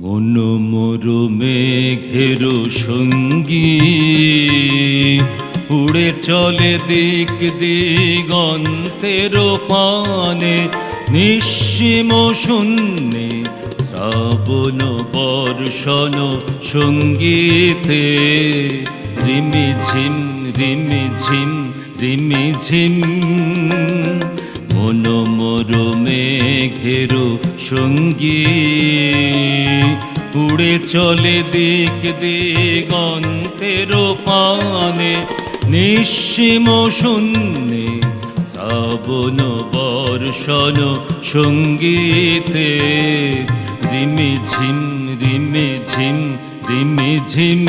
মন মোর মেঘের সঙ্গী, উড়ে চলে দিক দিগন্তের পানে, নিঃসীম শূন্যে শ্রাবণ বর্ষণ সঙ্গীতে। রিমি ঝিম রিমি ঝিম রিমি ঝিম, মন মোর মেঘের সঙ্গী, উড়ে চলে দিক দিগন্তের পানে, নিঃসীম শূন্যে শ্রাবণ বর্ষণ সঙ্গীতে। রিমি ঝিম রিমি ঝিম রিমি ঝিম।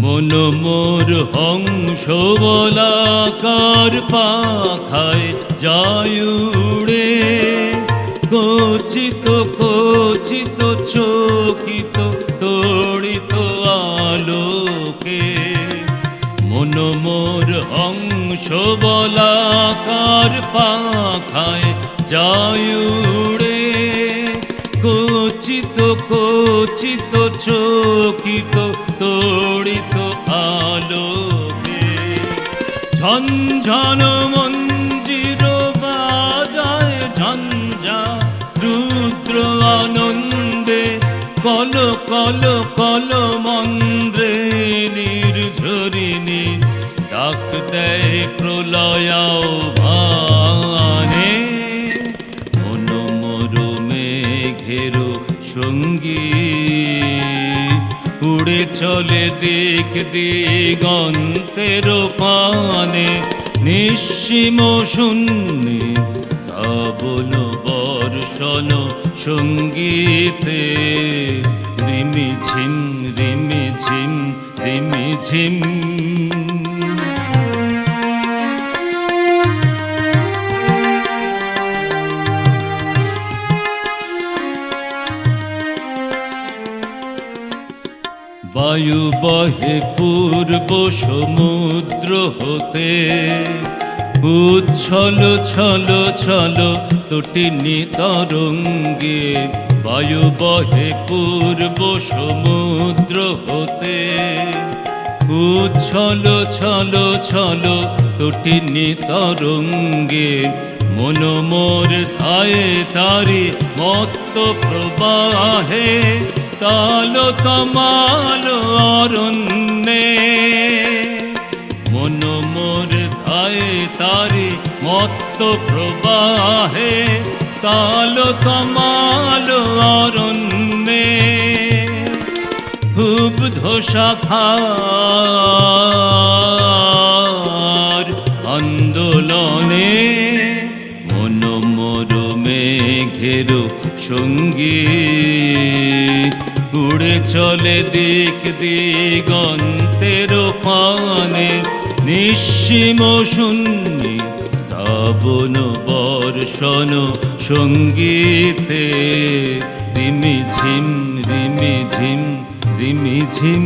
মন মোর হংস বলাকার পাখায় যায় উড়ে, কচিত কচিত চকিত তড়িত আলোকে। মন মোর হংস বলাকার পাখায় যায় উড়ে, কচিত কচিত চকিত তড়িত আলোকে। ঝনঝন মঞ্জির বাজায় ঝঞ্ঝা রুদ্র আনন্দে, কল কল কল মন্দ্রে নির্ঝরিণী ডাক দেয় প্রলয়াহ্বানে। মন মোর মেঘের সঙ্গী, উড়ে চলে দিক দিগন্তের পানে, নিঃসীম শূন্যে শ্রাবণ বর্ষণ সঙ্গীতে। রিমি ঝিম রিমি ঝিম রিমি ঝিম। বায়ু বহে পূর্ব সমুদ্র হতে, উচ্ছল ছল ছল তটিনী তরঙ্গে। বায়ু বহে পূর্ব সমুদ্র হতে, উচ্ছল ছল ছল তটিনী তরঙ্গে। মন মোর ধায়ে তারি মত্ত প্রবাহে, তাল তমাল অরণ্যে। মন মোর ধায়ে তারি মত্ত প্রবাহে, তাল তমাল অরণ্যে। ক্ষুব্ধ শাখার আন্দোলনে, মন মোর মেঘের সঙ্গী, উড়ে চলে দিক দিগন্তের পানে, নিঃসীম শূন্যে শ্রাবণ বর্ষণ সঙ্গীতে। রিমি ঝিম রিমি ঝিম রিমি ঝিম।